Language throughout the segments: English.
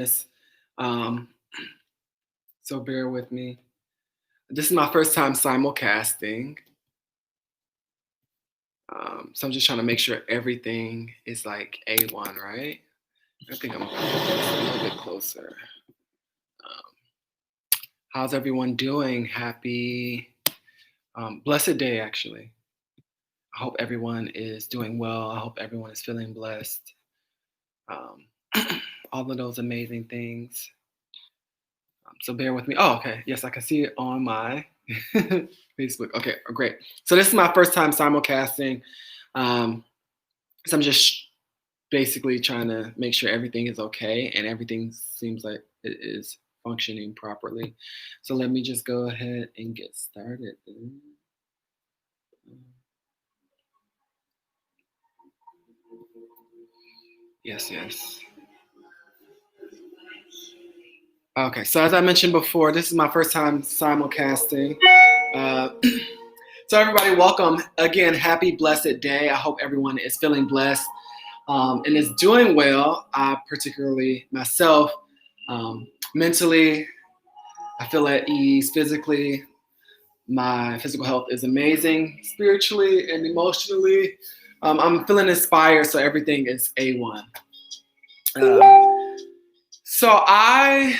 this. Um, so bear with me. This is my first time simulcasting. So I'm just trying to make sure everything is like A1, right? I think I'm gonna put this a little bit closer. How's everyone doing? Happy blessed day, actually. I hope everyone is doing well. I hope everyone is feeling blessed. All of those amazing things. So bear with me. Oh, okay. Yes, I can see it on my Facebook. Okay, great. So this is my first time simulcasting. So I'm just basically trying to make sure everything is okay and everything seems like it is functioning properly. So let me just go ahead and get started. Yes. Okay, so as I mentioned before, this is my first time simulcasting. So everybody, welcome again. Happy blessed day. I hope everyone is feeling blessed and is doing well. I particularly myself, mentally, I feel at ease. Physically, my physical health is amazing. Spiritually and emotionally, I'm feeling inspired. So everything is A1. So I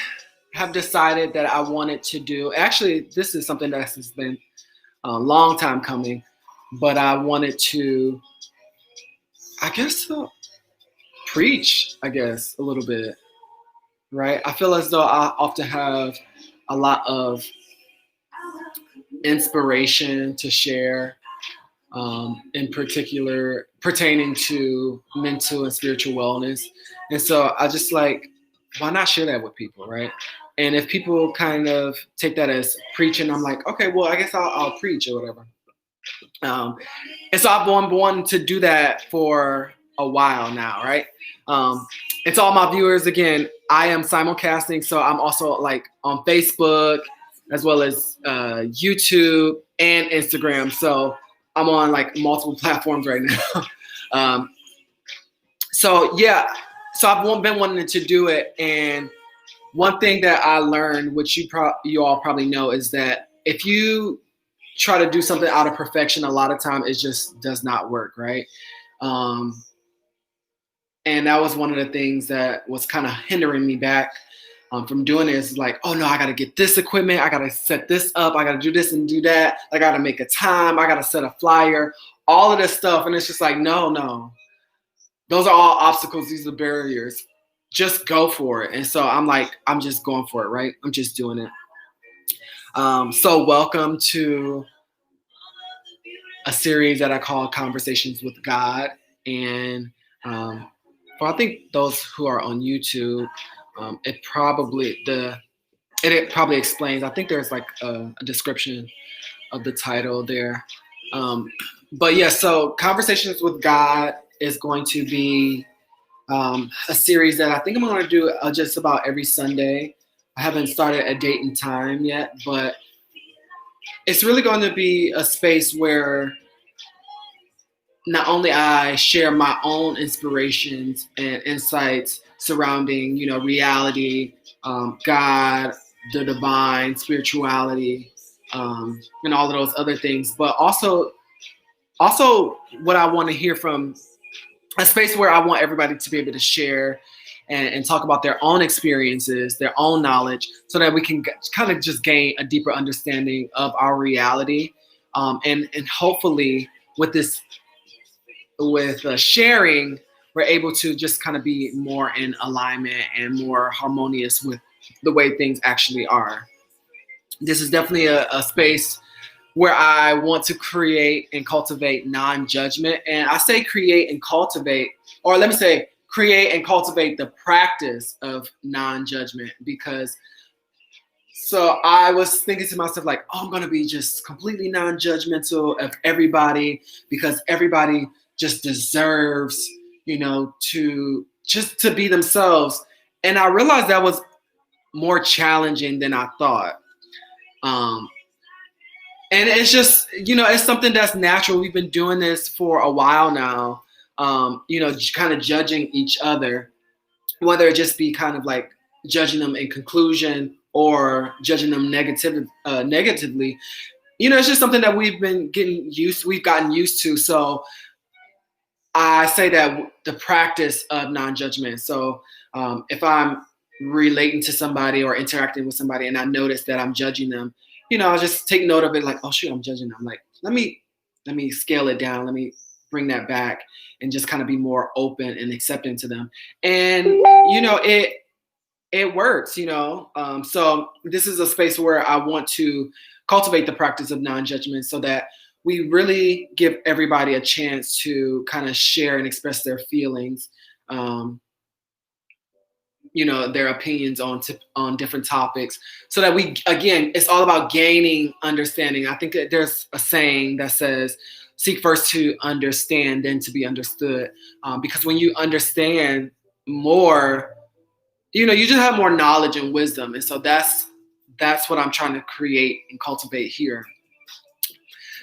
have decided that I wanted to do. Actually, this is something that has been a long time coming, but I wanted to, I guess, preach, I guess, a little bit, right? I feel as though I often have a lot of inspiration to share, in particular pertaining to mental and spiritual wellness. And so I just like, why not share that with people, right? And if people kind of take that as preaching, I'm like, okay, well, I guess I'll preach or whatever. And so I've been wanting to do that for a while now, right? And to all my viewers, again, I am simulcasting, so I'm also like on Facebook as well as YouTube and Instagram. So I'm on like multiple platforms right now. So yeah, so I've been wanting to do it, and one thing that I learned, which you all probably know, is that if you try to do something out of perfection, a lot of time it just does not work, right? And that was one of the things that was kind of hindering me back from doing this. Like, oh no, I got to get this equipment, I got to set this up, I got to do this and do that, I got to make a time, I got to set a flyer, all of this stuff, and it's just like, no, those are all obstacles, these are barriers. Just go for it. And so I'm like, I'm just going for it, right? I'm just doing it. So welcome to a series that I call Conversations with God. And for I think those who are on YouTube, it probably explains. I think there's like a description of the title there. But yeah, so Conversations with God is going to be a series that I think I'm going to do just about every Sunday. I haven't started a date and time yet, but it's really going to be a space where not only I share my own inspirations and insights surrounding, reality, God, the divine, spirituality, and all of those other things, but also what I want to hear from a space where I want everybody to be able to share and talk about their own experiences, their own knowledge, so that we can kind of just gain a deeper understanding of our reality, and hopefully with sharing, we're able to just kind of be more in alignment and more harmonious with the way things actually are. This is definitely a space where I want to create and cultivate non-judgment. And I say create and cultivate, or let me say create and cultivate the practice of non-judgment, because so I was thinking to myself like, oh, I'm going to be just completely non-judgmental of everybody, because everybody just deserves, to be themselves. And I realized that was more challenging than I thought. And it's just, it's something that's natural. We've been doing this for a while now, kind of judging each other, whether it just be kind of like judging them in conclusion or judging them negatively. It's just something that we've gotten used to. So I say that the practice of non-judgment. So if I'm relating to somebody or interacting with somebody and I notice that I'm judging them, I'll just take note of it, like, oh shoot, I'm judging them. Like, let me scale it down. Let me bring that back and just kind of be more open and accepting to them. And it works. So this is a space where I want to cultivate the practice of non-judgment so that we really give everybody a chance to kind of share and express their feelings, um, their opinions on different topics, so that again, it's all about gaining understanding. I think that there's a saying that says, "Seek first to understand, then to be understood," because when you understand more, you just have more knowledge and wisdom, and so that's what I'm trying to create and cultivate here.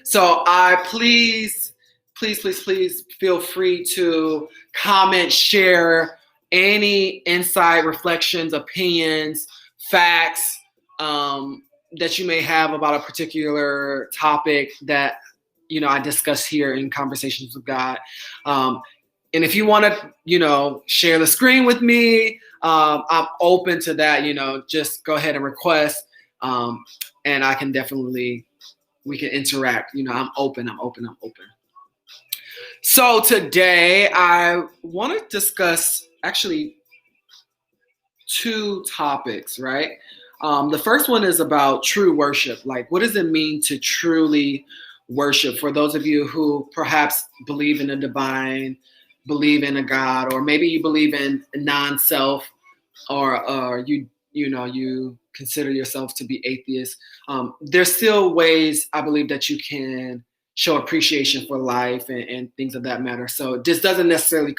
So please feel free to comment, share any insight, reflections, opinions, facts, that you may have about a particular topic that I discuss here in Conversations with God. And if you want to, share the screen with me, I'm open to that. Just go ahead and request, and I can definitely we can interact. I'm open. So today I want to discuss actually two topics, right? The first one is about true worship. Like, what does it mean to truly worship? For those of you who perhaps believe in the divine, believe in a God, or maybe you believe in non-self, or you consider yourself to be atheist. There's still ways I believe that you can show appreciation for life and things of that matter. So this doesn't necessarily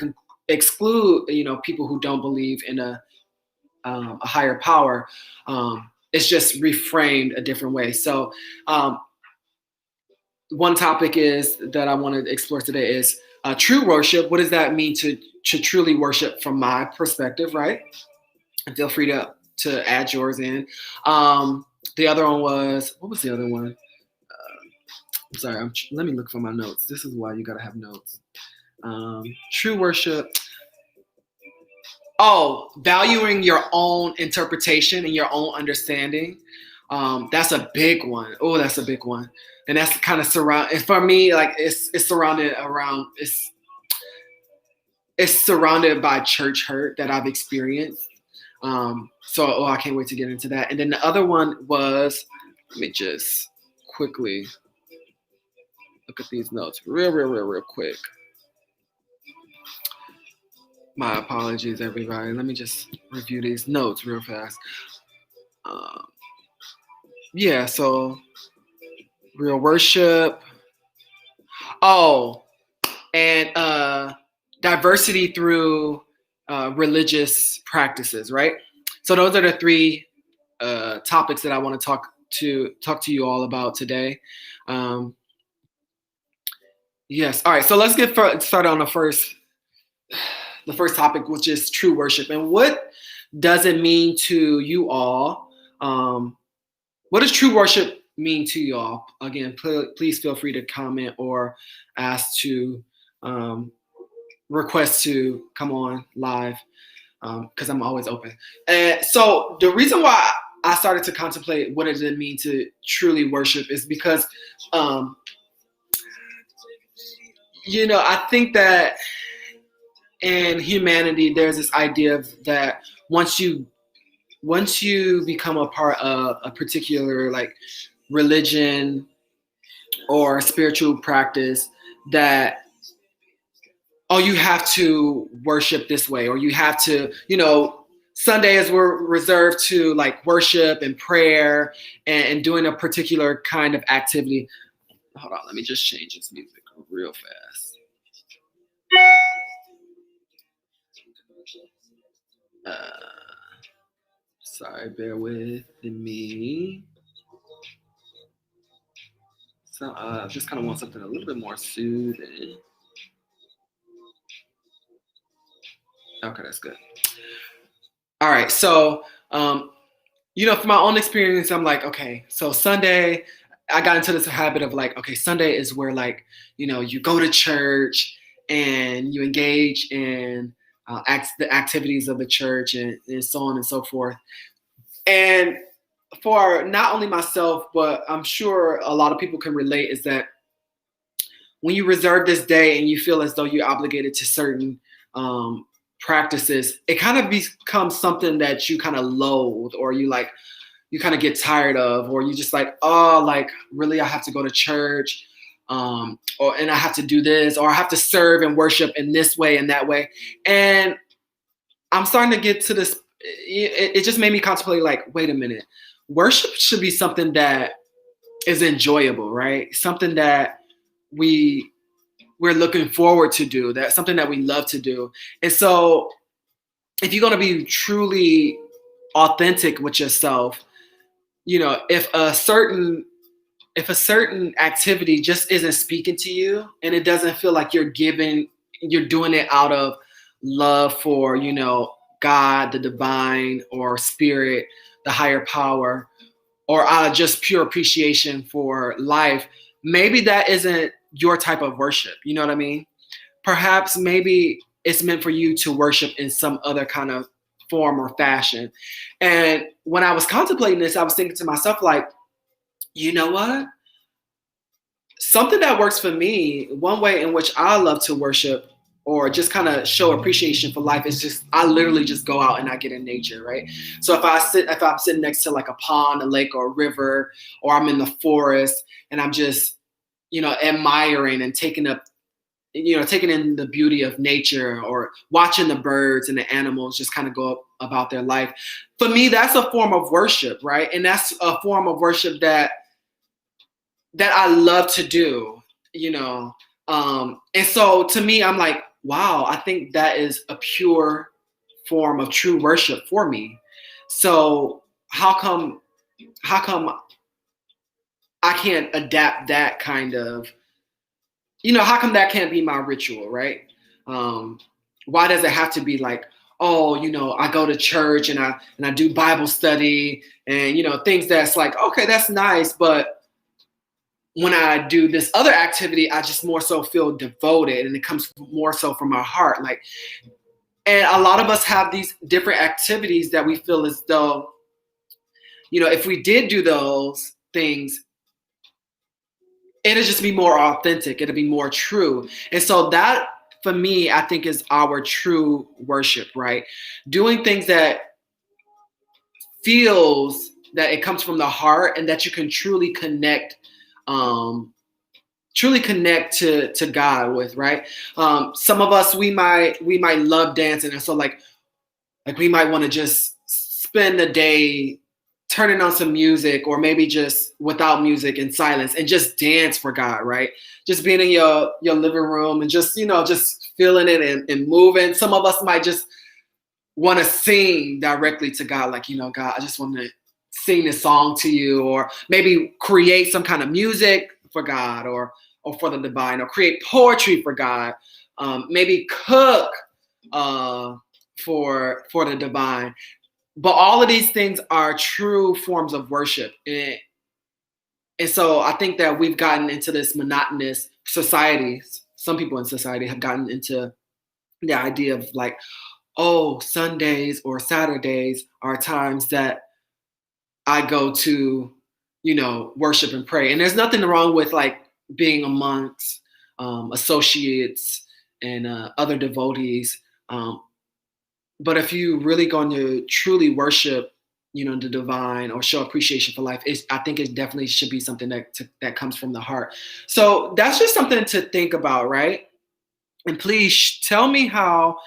exclude people who don't believe in a higher power. It's just reframed a different way. So one topic is that I want to explore today is true worship. What does that mean to truly worship from my perspective, right? And feel free to add yours in. The other one was, what was the other one? I'm sorry. Let me look for my notes. This is why you gotta have notes. True worship. Oh, valuing your own interpretation and your own understanding. That's a big one. Oh, that's a big one. And that's kind of for me, like it's surrounded around it's surrounded by church hurt that I've experienced. So I can't wait to get into that. And then the other one was, let me just quickly look at these notes real quick. My apologies, everybody. Let me just review these notes real fast. Yeah, so real worship. Oh, and diversity through religious practices, right? So those are the three topics that I want to talk to you all about today. Yes. All right. So let's get started on the first topic, which is true worship. And what does it mean to you all? What does true worship mean to you all? Again, please feel free to comment or ask to request to come on live, because I'm always open. And so the reason why I started to contemplate what does it mean to truly worship is because, I think that in humanity, there's this idea of that once you become a part of a particular like religion or spiritual practice, that you have to worship this way, or you have to, Sundays were reserved to like worship and prayer and doing a particular kind of activity. Hold on, let me just change this music real fast. Sorry, bear with me. So I just kind of want something a little bit more soothing. Okay, that's good. All right. So, from my own experience, I'm like, okay, so Sunday, I got into this habit of like, okay, Sunday is where like, you go to church and you engage in the activities of the church and so on and so forth. And for not only myself, but I'm sure a lot of people can relate, is that when you reserve this day and you feel as though you're obligated to certain practices, it kind of becomes something that you kind of loathe, or you kind of get tired of, or you just like, oh, like really, I have to go to church, and I have to do this, or I have to serve and worship in this way and that way. And I'm starting to get to this. It just made me contemplate, like, wait a minute, worship should be something that is enjoyable, right? Something that we we're looking forward to do. That's something that we love to do. And so, if you're going to be truly authentic with yourself, if a certain activity just isn't speaking to you, and it doesn't feel like you're doing it out of love for, God, the divine, or spirit, the higher power, or out of just pure appreciation for life, maybe that isn't your type of worship. You know what I mean? Perhaps maybe it's meant for you to worship in some other kind of form or fashion. And when I was contemplating this, I was thinking to myself, like, you know what? Something that works for me, one way in which I love to worship or just kind of show appreciation for life, is just I literally just go out and I get in nature, right? So if I'm sitting next to like a pond, a lake, or a river, or I'm in the forest and I'm just, admiring and taking in the beauty of nature, or watching the birds and the animals just kind of go about their life. For me, that's a form of worship, right? And that's a form of worship that I love to do, you know. And so to me, I'm like, wow, I think that is a pure form of true worship for me. So how come I can't adapt that kind of, how come that can't be my ritual, right? Um, why does it have to be like, oh, I go to church and I do Bible study and things that's like, okay, that's nice, but when I do this other activity, I just more so feel devoted, and it comes more so from my heart. Like, and a lot of us have these different activities that we feel as though, if we did do those things, it'll just be more authentic. It'll be more true. And so that, for me, I think is our true worship, right? Doing things that feels that it comes from the heart and that you can um, truly connect to God with, right? Some of us, we might love dancing, and so like we might want to just spend the day turning on some music, or maybe just without music, in silence, and just dance for God, right? Just being in your living room and just feeling it and moving. Some of us might just want to sing directly to God, like, God, I just want to sing this song to you, or maybe create some kind of music for God, or for the divine, or create poetry for God, maybe cook for the divine. But all of these things are true forms of worship. And so I think that we've gotten into this monotonous society. Some people in society have gotten into the idea of like, oh, Sundays or Saturdays are times that I go to, worship and pray. And there's nothing wrong with like being amongst associates and other devotees. But if you really going to truly worship, the divine, or show appreciation for life, I think it definitely should be something that comes from the heart. So that's just something to think about, right? And please tell me how.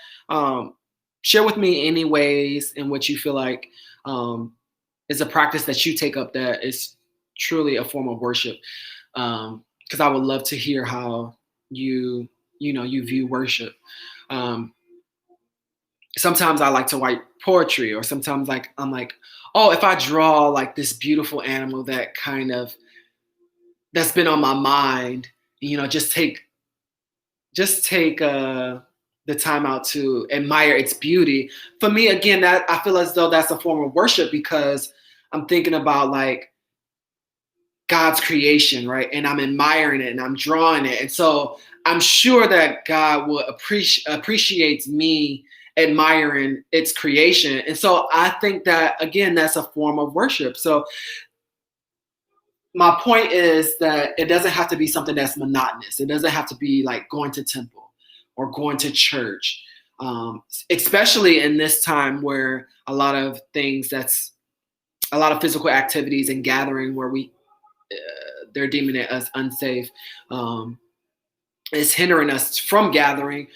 Share with me any ways in which you feel like is a practice that you take up that is truly a form of worship. Because I would love to hear how you view worship. Um, Sometimes I like to write poetry, or sometimes like I'm like, oh, if I draw like this beautiful animal that's been on my mind, just take the time out to admire its beauty. For me, again, that I feel as though that's a form of worship, because I'm thinking about like God's creation, right? And I'm admiring it and I'm drawing it. And so I'm sure that God will appreciates me admiring its creation. And so I think that, again, that's a form of worship. So my point is that it doesn't have to be something that's monotonous. It doesn't have to be like going to temple or going to church, especially in this time where a lot of physical activities and gathering where they're deeming it as unsafe. Is hindering us from gathering.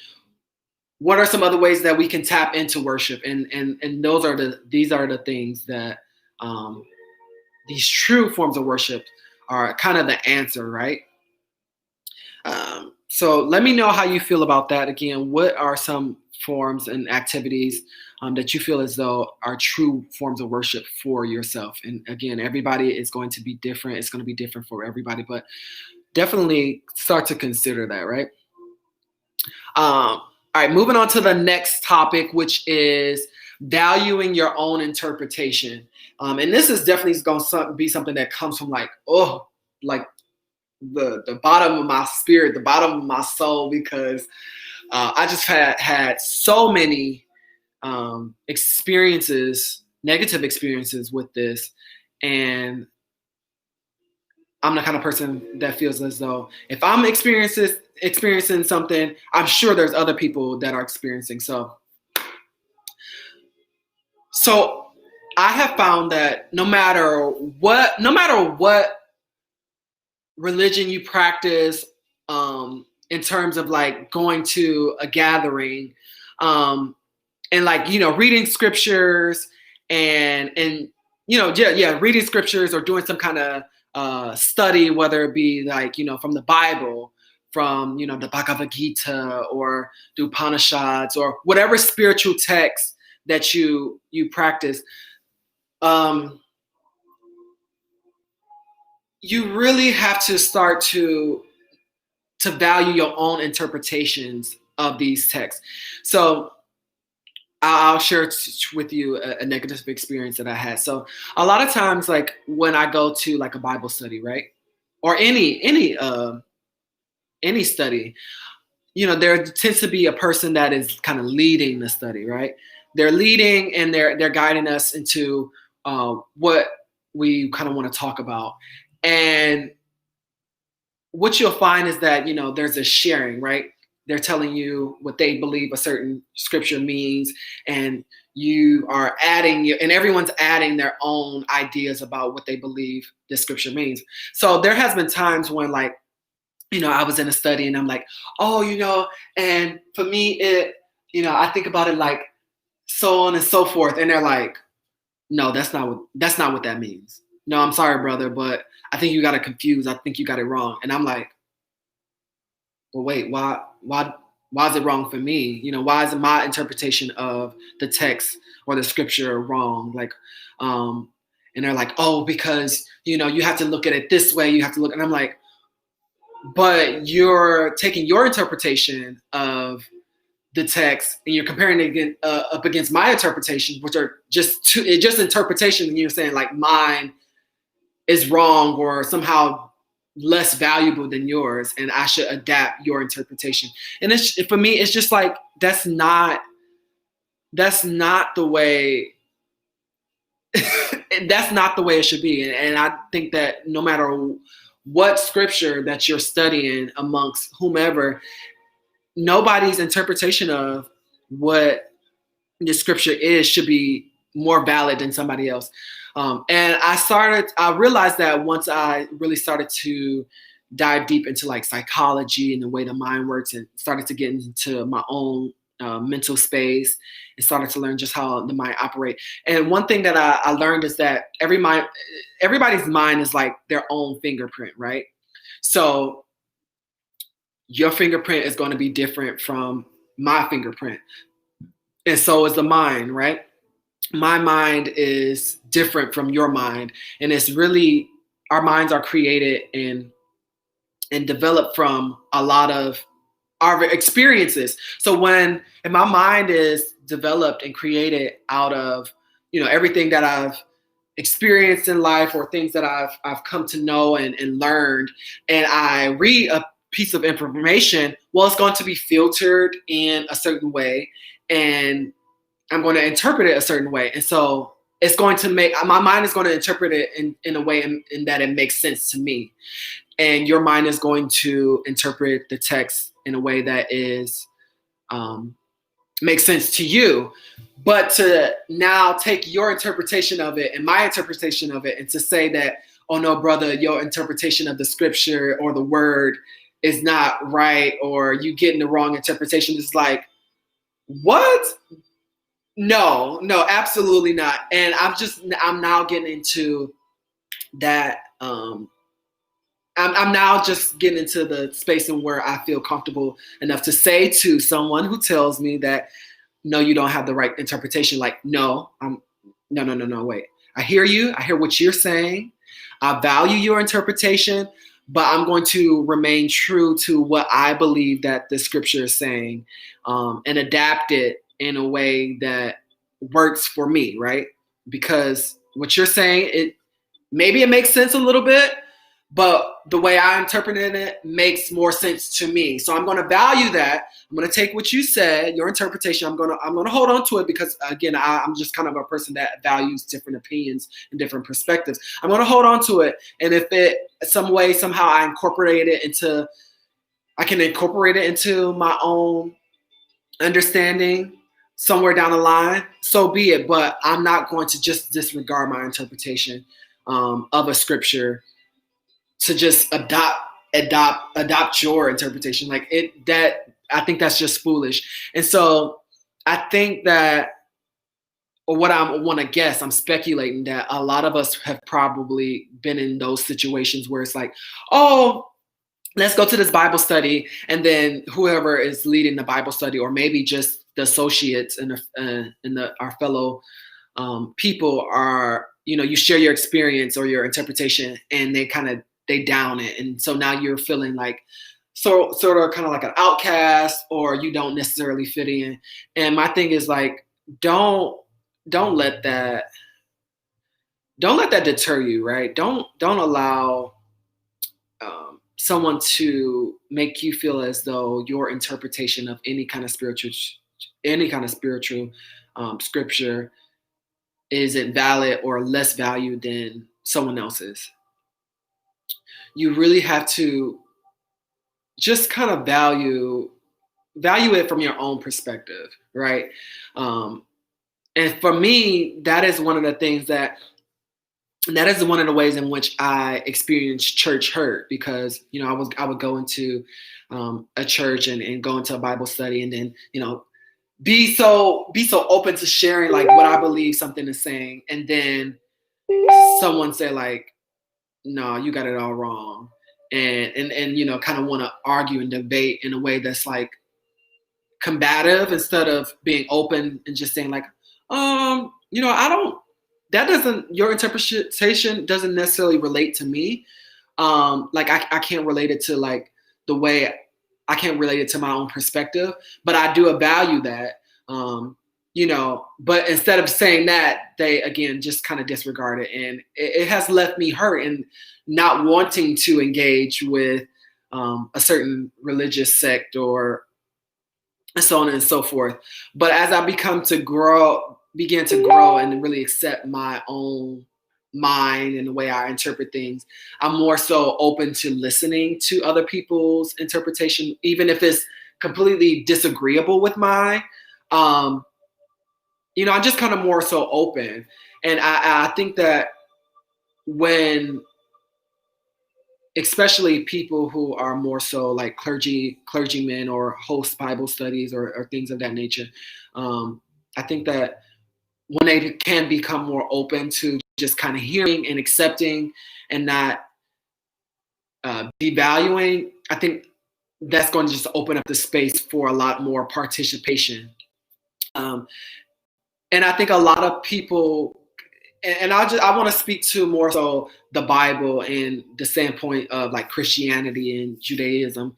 What are some other ways that we can tap into worship? And these are the things that these true forms of worship are kind of the answer, right? So let me know how you feel about that. Again, what are some forms and activities that you feel as though are true forms of worship for yourself? And again, everybody is going to be different. It's going to be different for everybody, but definitely start to consider that, right? All right, moving on to the next topic, which is valuing your own interpretation. And this is definitely going to be something that comes from like the bottom of my spirit, the bottom of my soul, because I just had so many negative experiences with this. And I'm the kind of person that feels as though if I'm experiencing something, I'm sure there's other people that are experiencing. So I have found that no matter what religion you practice, in terms of like going to a gathering, and like, reading scriptures and reading scriptures or doing some kind of study, whether it be like, from the Bible, from, the Bhagavad Gita or the Upanishads or whatever spiritual text that you practice. You really have to start to value your own interpretations of these texts. So I'll share with you a negative experience that I had. So a lot of times, like when I go to like a Bible study, right, or any study, there tends to be a person that is kind of leading the study, right? They're leading and they're guiding us into what we kind of want to talk about. And what you'll find is that, there's a sharing, right? They're telling you what they believe a certain scripture means, and you are and everyone's adding their own ideas about what they believe the scripture means. So there has been times when, like, I was in a study and I'm like, oh, and for me, I think about it like so on and so forth. And they're like, no, that's not what that means. No, I'm sorry, brother, but I think you got it confused. I think you got it wrong. And I'm like, well, wait, why is it wrong for me? Why is my interpretation of the text or the scripture wrong? Like, and they're like, oh, because, you have to look at it this way. You have to look. And I'm like, but you're taking your interpretation of the text and you're comparing it up against my interpretation, which are just interpretation. And you're saying like mine is wrong or somehow less valuable than yours, and I should adapt your interpretation. And for me, it's just like that's not the way. That's not the way it should be. And I think that no matter what scripture that you're studying amongst whomever, nobody's interpretation of what the scripture is should be more valid than somebody else. And I realized that once I really started to dive deep into like psychology and the way the mind works, and started to get into my own mental space and started to learn just how the mind operates. And one thing that I learned is that everybody's mind is like their own fingerprint, right? So your fingerprint is going to be different from my fingerprint. And so is the mind, right? My mind is different from your mind. And it's really, our minds are created and developed from a lot of our experiences. So when and my mind is developed and created out of, everything that I've experienced in life or things that I've come to know and learned, and I read a piece of information, well, it's going to be filtered in a certain way, and I'm going to interpret it a certain way. And so it's going to make my mind is going to interpret it in a way in that it makes sense to me. And your mind is going to interpret the text in a way that is makes sense to you. But to now take your interpretation of it and my interpretation of it and to say that, oh no, brother, your interpretation of the scripture or the word is not right, or you getting the wrong interpretation, is like, what? No, absolutely not. And I'm now getting into that. I'm now just getting into the space in where I feel comfortable enough to say to someone who tells me that, no, you don't have the right interpretation. Like, no, no, wait. I hear you. I hear what you're saying. I value your interpretation, but I'm going to remain true to what I believe that the scripture is saying, and adapt it in a way that works for me, right? Because what you're saying, maybe it makes sense a little bit, but the way I interpreted it makes more sense to me. So I'm going to value that. I'm going to take what you said, your interpretation. I'm going to hold on to it because, again, I'm just kind of a person that values different opinions and different perspectives. I'm going to hold on to it, and if it some way somehow I can incorporate it into my own understanding somewhere down the line, so be it. But I'm not going to just disregard my interpretation of a scripture to just adopt your interpretation. Like I think that's just foolish. And so I think that, or what I want to guess, I'm speculating that a lot of us have probably been in those situations where it's like, oh, let's go to this Bible study, and then whoever is leading the Bible study, or maybe just the associates and our fellow people are, you share your experience or your interpretation, and they down it, and so now you're feeling like sort of kind of like an outcast, or you don't necessarily fit in. And my thing is like, don't let that deter you, right? Don't allow someone to make you feel as though your interpretation of any kind of spiritual scripture isn't valid or less valued than someone else's. You really have to just kind of value it from your own perspective, right? And for me, that is one of the things that is one of the ways in which I experienced church hurt, because I would go into a church and go into a Bible study, and then be so open to sharing like what I believe something is saying, and then someone say like, no, you got it all wrong, and kind of want to argue and debate in a way that's like combative, instead of being open and just saying like, I don't, your interpretation doesn't necessarily relate to me. Like I can't relate it to like the way I can't relate it to my own perspective, but I do value that. But instead of saying that, they again just kind of disregard it, and it has left me hurt and not wanting to engage with a certain religious sect or so on and so forth. But as I began to grow and really accept my own mind and the way I interpret things, I'm more so open to listening to other people's interpretation, even if it's completely disagreeable with mine. I'm just kind of more so open. And I think that when, especially people who are more so like clergymen or host Bible studies or things of that nature, I think that when they can become more open to just kind of hearing and accepting and not devaluing, I think that's going to just open up the space for a lot more participation. And I think a lot of people, and I want to speak to more so the Bible and the standpoint of like Christianity and Judaism,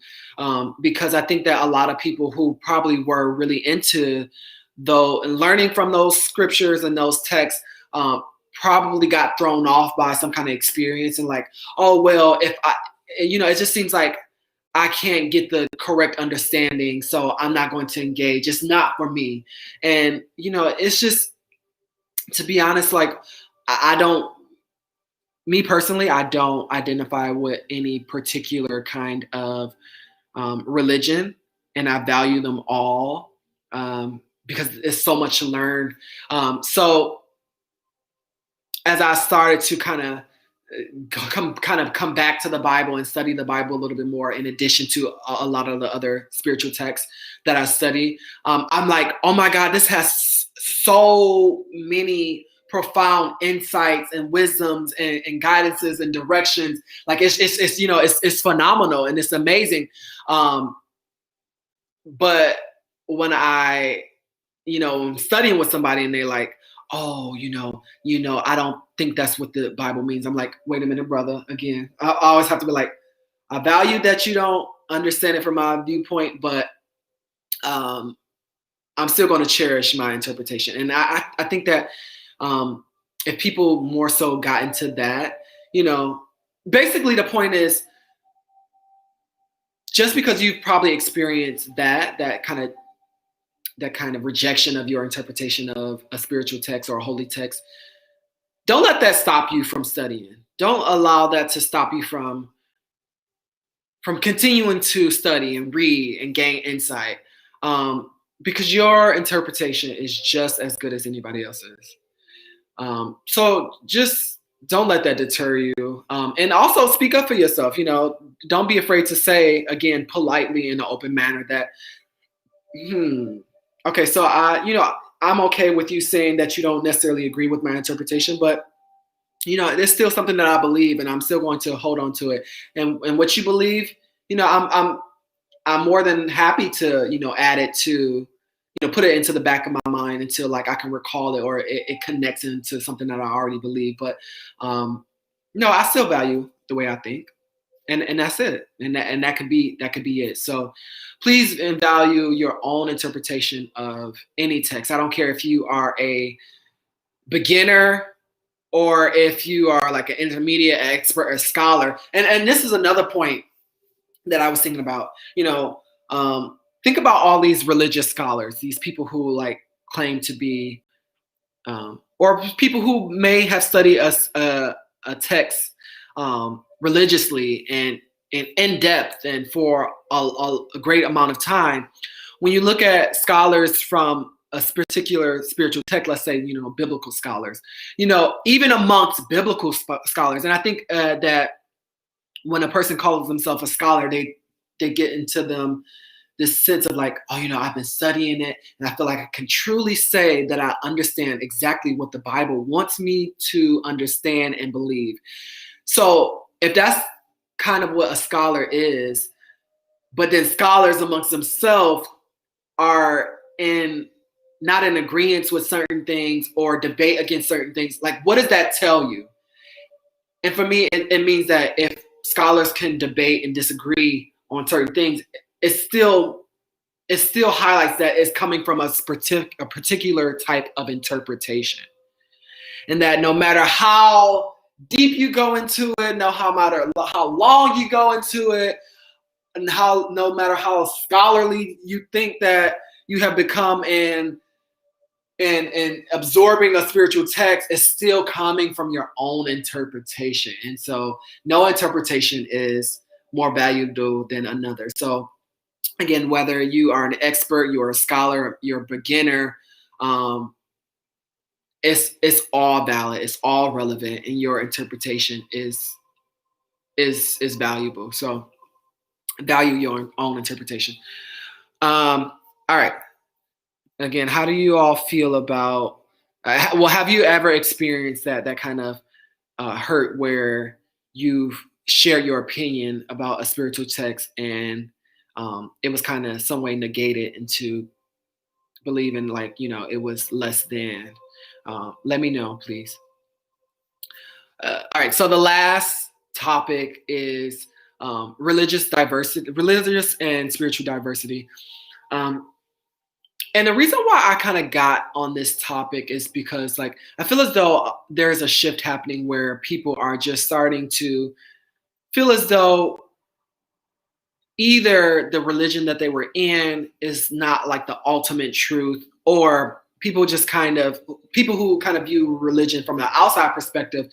because I think that a lot of people who probably were really into though and learning from those scriptures and those texts probably got thrown off by some kind of experience and like, oh well, if I, it just seems like I can't get the correct understanding, so I'm not going to engage. It's not for me, and it's just, to be honest, like I don't, me personally, I don't identify with any particular kind of religion, and I value them all because it's so much to learn. So as I started to come back to the Bible and study the Bible a little bit more, in addition to a lot of the other spiritual texts that I study, I'm like, oh my God, this has so many profound insights and wisdoms and guidances and directions. Like it's phenomenal and it's amazing. But when I'm studying with somebody and they're like, oh, I don't think that's what the Bible means. I'm like, wait a minute, brother. Again, I always have to be like, I value that you don't understand it from my viewpoint, but I'm still going to cherish my interpretation. And I think that if people more so got into that, basically the point is, just because you've probably experienced that kind of rejection of your interpretation of a spiritual text or a holy text, don't let that stop you from studying. Don't allow that to stop you from continuing to study and read and gain insight, because your interpretation is just as good as anybody else's. So just don't let that deter you, and also speak up for yourself. Don't be afraid to say, again, politely in an open manner, that okay, so I'm okay with you saying that you don't necessarily agree with my interpretation, but there's still something that I believe, and I'm still going to hold on to it. And what you believe, I'm more than happy to add it to, put it into the back of my mind until like I can recall it, or it connects into something that I already believe. But no, I still value the way I think. And that's it. And that could be it. So please value your own interpretation of any text. I don't care if you are a beginner or if you are like an intermediate expert or scholar. And this is another point that I was thinking about. Think about all these religious scholars, these people who like claim to be, or people who may have studied a text religiously and in depth and for a great amount of time. When you look at scholars from a particular spiritual text, let's say biblical scholars, even amongst biblical scholars, and I think that when a person calls themselves a scholar, they get into them this sense of like, oh, I've been studying it, and I feel like I can truly say that I understand exactly what the Bible wants me to understand and believe. So if that's kind of what a scholar is, but then scholars amongst themselves are not in agreement with certain things or debate against certain things, like what does that tell you? And for me, it means that if scholars can debate and disagree on certain things, it still highlights that it's coming from a particular type of interpretation. And that no matter how deep you go into it, no matter how long you go into it, and no matter how scholarly you think that you have become in absorbing a spiritual text, is still coming from your own interpretation. And so no interpretation is more valuable than another. So again, whether you are an expert, you're a scholar, you're a beginner, it's all valid, it's all relevant, and your interpretation is valuable. So value your own interpretation. All right. Again, how do you all feel about? Well, have you ever experienced that kind of hurt where you've shared your opinion about a spiritual text and it was kind of some way negated into believing like it was less than? Let me know, please. All right, so the last topic is religious diversity, religious and spiritual diversity. Um, and the reason why I kind of got on this topic is because, like, I feel as though there's a shift happening where people are just starting to feel as though either the religion that they were in is not like the ultimate truth, or people who kind of view religion from an outside perspective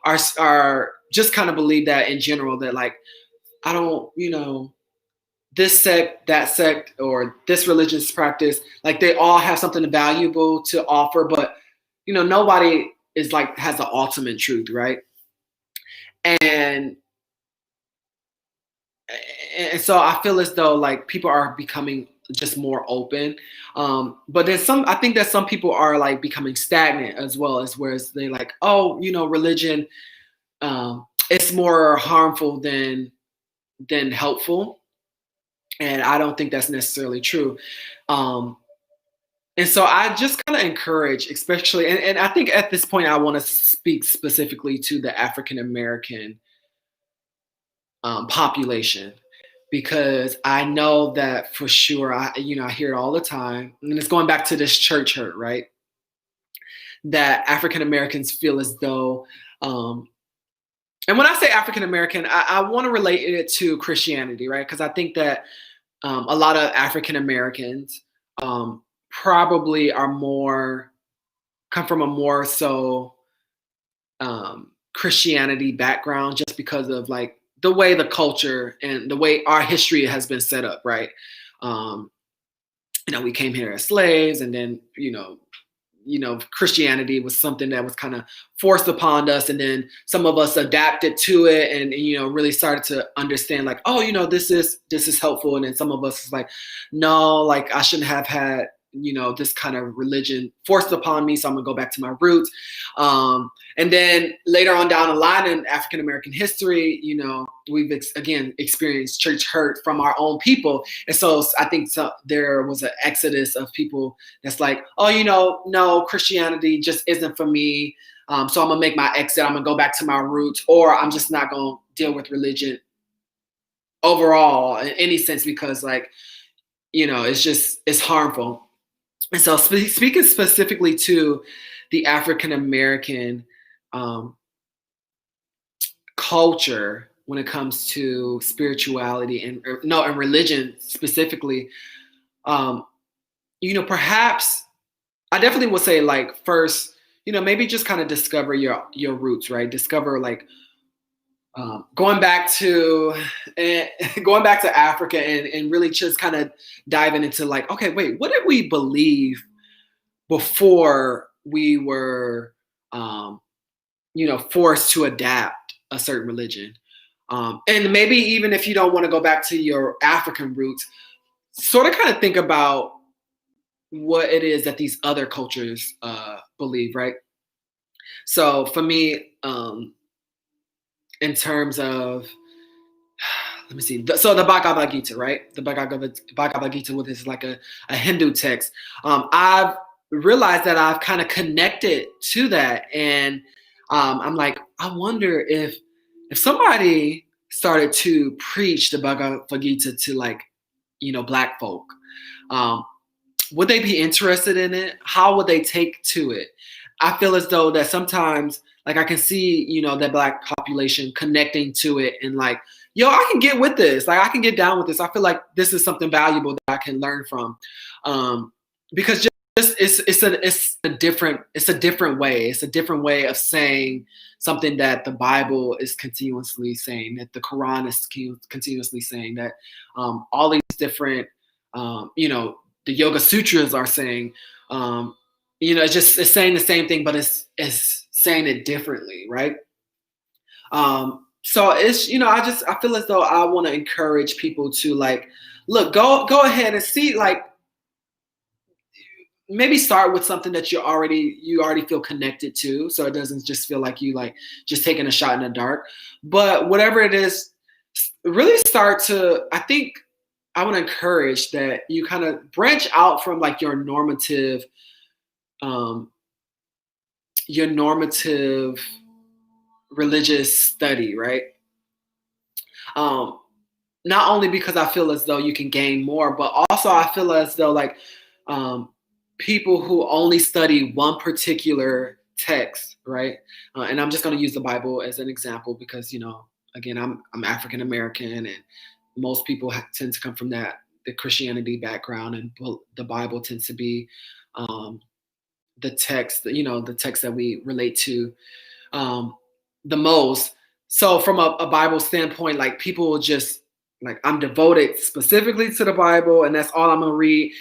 are just kind of believe that in general, that like, I don't, this sect, that sect, or this religious practice, like they all have something valuable to offer, but nobody is like has the ultimate truth, right? And and so I feel as though like people are becoming just more open. But there's I think that some people are like becoming stagnant as well, as whereas they like, oh, religion, it's more harmful than helpful. And I don't think that's necessarily true. Um, and so I just kind of encourage, especially, and I think at this point I want to speak specifically to the African American population, because I know that for sure, I hear it all the time, and it's going back to this church hurt, right? That African Americans feel as though, and when I say African American, I want to relate it to Christianity, right? Because I think that a lot of African Americans probably come from a more so Christianity background, just because of like the way the culture and the way our history has been set up, right? Um, we came here as slaves, and then Christianity was something that was kind of forced upon us, and then some of us adapted to it, and really started to understand like, oh, this is helpful, and then some of us is like, no, like I shouldn't have had this kind of religion forced upon me, so I'm gonna go back to my roots. And then later on down the line in African American history, we've again experienced church hurt from our own people, and so I think there was an exodus of people that's like, oh, no, Christianity just isn't for me. So I'm gonna make my exit. I'm gonna go back to my roots, or I'm just not gonna deal with religion overall in any sense, because like, it's harmful. And so speaking specifically to the African American um, culture when it comes to spirituality and religion specifically, um, perhaps I definitely would say like first, maybe just kind of discover your roots, right? Discover like going back to Africa, and really just kind of diving into like, okay, wait, what did we believe before we were forced to adapt a certain religion? And maybe even if you don't want to go back to your African roots, sort of kind of think about what it is that these other cultures believe, right? So for me, in terms of, let me see. So the Bhagavad Gita, right? The Bhagavad Gita, which is like a Hindu text. I've realized that I've kind of connected to that, and I'm like, I wonder if somebody started to preach the Bhagavad Gita to like, Black folk, um, would they be interested in it? How would they take to it? I feel as though that sometimes, like I can see, that Black population connecting to it, and like, yo, I can get with this. Like I can get down with this. I feel like this is something valuable that I can learn from, because just it's a different way. It's a different way of saying something that the Bible is continuously saying, that the Quran is continuously saying, that all these different, the Yoga Sutras are saying. It's saying the same thing, but it's saying it differently, right? So it's, I feel as though I want to encourage people to like, look, go ahead and see, like, maybe start with something that you already feel connected to, so it doesn't just feel like you like just taking a shot in the dark. But whatever it is, really start to, I think I want to encourage that you kind of branch out from like your normative religious study, right? Not only because I feel as though you can gain more, but also I feel as though like um, people who only study one particular text, right? And I'm just going to use the Bible as an example because, again, I'm African American, and most people tend to come from the Christianity background, and the Bible tends to be the text, the text that we relate to the most. So from a Bible standpoint, like people will just like, I'm devoted specifically to the Bible, and that's all I'm gonna read.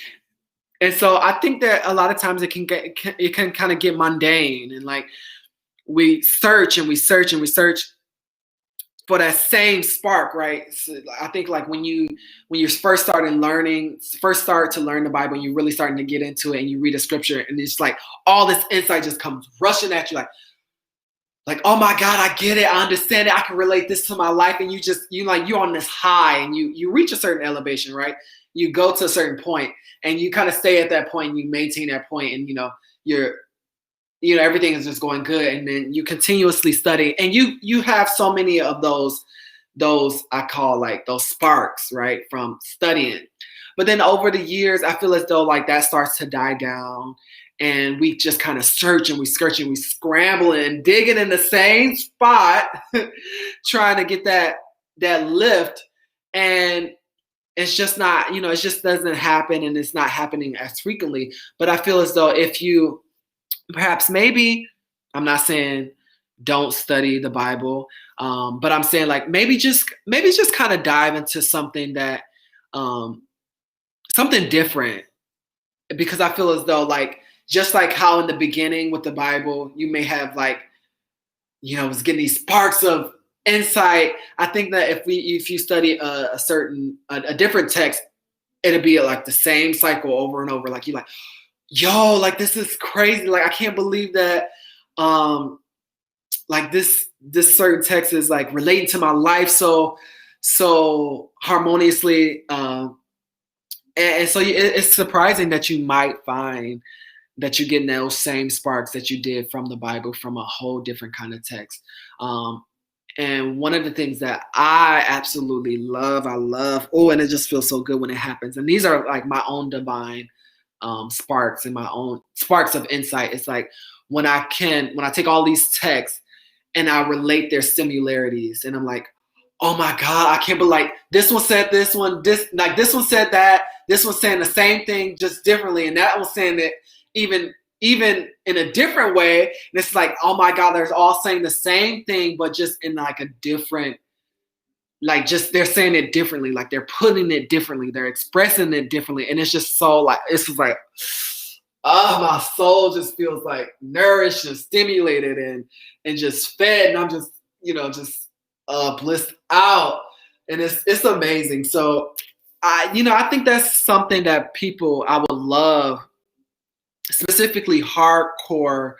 And so I think that a lot of times it can kind of get mundane, and like we search and we search and we search for that same spark, right? So I think like when you first start to learn the Bible, and you're really starting to get into it, and you read a scripture, and it's like all this insight just comes rushing at you, like, oh my God, I get it, I understand it, I can relate this to my life, and you're on this high, and you reach a certain elevation, right? You go to a certain point, and you kind of stay at that point, and you maintain that point, and everything is just going good, and then you continuously study, and you have so many of those I call like those sparks, right, from studying. But then over the years, I feel as though like that starts to die down, and we just kind of search and we scramble and digging in the same spot, trying to get that lift, and it's just not, it just doesn't happen, and it's not happening as frequently. But I feel as though if you perhaps maybe, I'm not saying don't study the Bible, but I'm saying like maybe just kind of dive into something that something different, because I feel as though like just like how in the beginning with the Bible you may have like was getting these sparks of insight. I think that if you study a different text, it'll be like the same cycle over and over. Like you're like, yo, like this is crazy. Like I can't believe that like this certain text is like relating to my life so harmoniously. And so it's surprising that you might find that you're getting those same sparks that you did from the Bible from a whole different kind of text. And one of the things that I absolutely love, and it just feels so good when it happens. And these are like my own divine sparks and my own sparks of insight. It's like when I take all these texts and I relate their similarities, and I'm like, oh my God, I can't believe like this one said this one said that, this one's saying the same thing just differently, and that one's saying it even in a different way. And it's like, oh my God, they're all saying the same thing, but just in like a different, like just they're saying it differently, like they're putting it differently, they're expressing it differently. And it's just so like, it's just like, oh, my soul just feels like nourished and stimulated and just fed. And I'm just, blissed out. And it's amazing. So I think that's something that I would love, specifically hardcore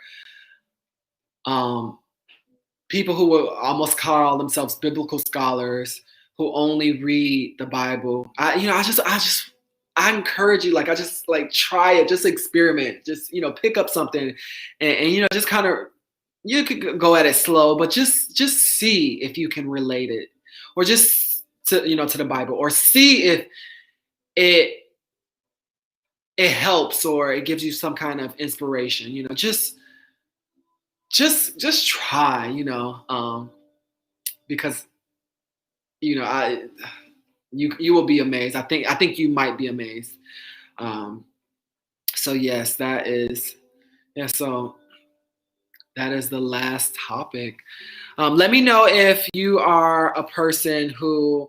people who will almost call themselves biblical scholars, who only read the Bible. I encourage you, like, I just like try it, just experiment, just pick up something, and just kind of, you could go at it slow, but just see if you can relate it, or just to the Bible, or see if it helps, or it gives you some kind of inspiration. Just try, because you will be amazed. I think you might be amazed. So yes, so that is the last topic. Let me know if you are a person who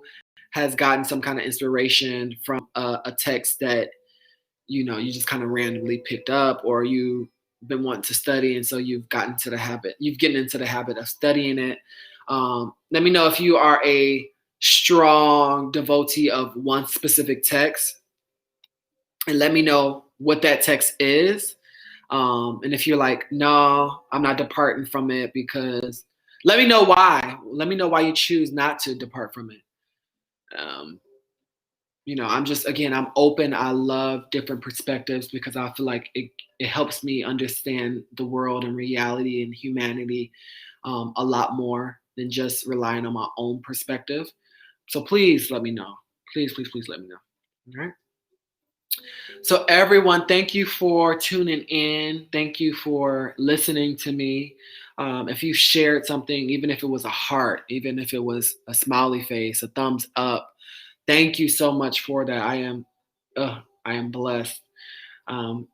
has gotten some kind of inspiration from a text that you just kind of randomly picked up, or you've been wanting to study, and so you've gotten into the habit of studying it. Let me know if you are a strong devotee of one specific text, and let me know what that text is. And if you're like, no, I'm not departing from it, because let me know why. Let me know why you choose not to depart from it. I'm open. I love different perspectives, because I feel like it helps me understand the world and reality and humanity a lot more than just relying on my own perspective. So please let me know. Please let me know. All right. So, everyone, thank you for tuning in. Thank you for listening to me. If you shared something, even if it was a heart, even if it was a smiley face, a thumbs up, thank you so much for that. I am blessed. Um,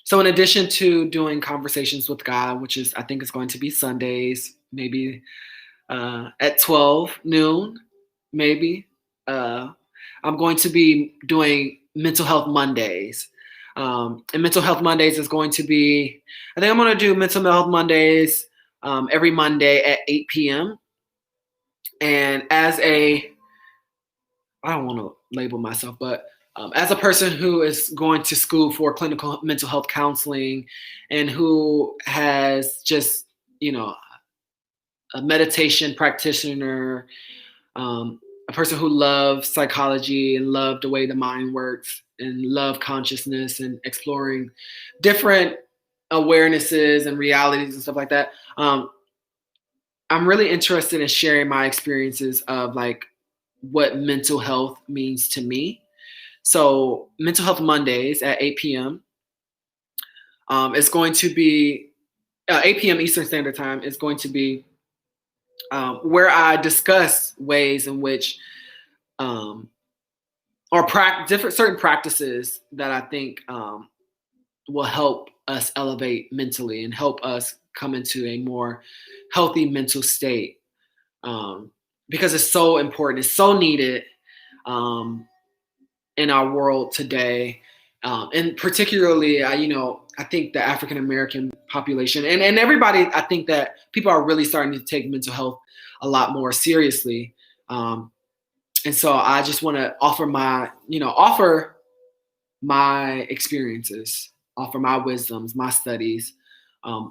so, in addition to doing conversations with God, which is I think is going to be Sundays, maybe at 12 noon, maybe. Uh, I'm going to be doing Mental Health Mondays. And Mental Health Mondays is going to be, I think I'm going to do Mental Health Mondays every Monday at 8 p.m. And I don't want to label myself, but as a person who is going to school for clinical mental health counseling and who has just, a meditation practitioner, a person who loves psychology and loved the way the mind works and love consciousness and exploring different awarenesses and realities and stuff like that. I'm really interested in sharing my experiences of like what mental health means to me. So Mental Health Mondays at 8 p.m. It's going to be 8 p.m. Eastern Standard Time. Is going to be where I discuss ways in which or different certain practices that I think will help us elevate mentally and help us come into a more healthy mental state, because it's so important, it's so needed in our world today, and particularly I think the African American population and everybody, I think that people are really starting to take mental health a lot more seriously. And so I just want to offer my experiences, offer my wisdoms, my studies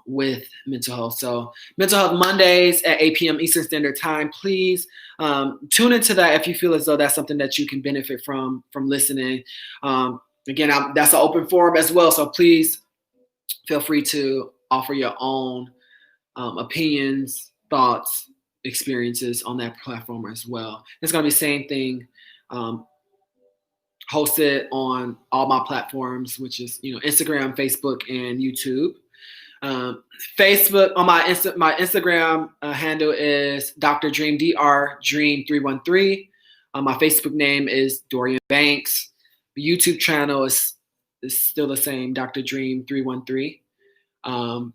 with mental health. So Mental Health Mondays at 8 p.m. Eastern Standard Time. Please tune into that if you feel as though that's something that you can benefit from listening. Again, that's an open forum as well. So please feel free to offer your own opinions, thoughts, experiences on that platform as well. It's going to be the same thing, hosted on all my platforms, which is Instagram, Facebook, and YouTube. Facebook on my Instagram handle is Dr. Dream, Dr. Dream 313. My Facebook name is Dorian Banks. The YouTube channel is still the same, Dr. Dream 313.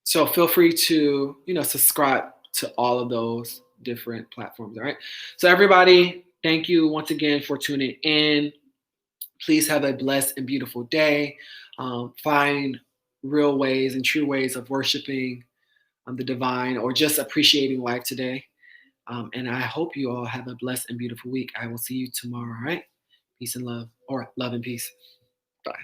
So feel free to subscribe to all of those different platforms. All right. So everybody, thank you once again for tuning in. Please have a blessed and beautiful day. Find real ways and true ways of worshiping the divine or just appreciating life today. And I hope you all have a blessed and beautiful week. I will see you tomorrow. All right. Peace and love, or love and peace. Bye.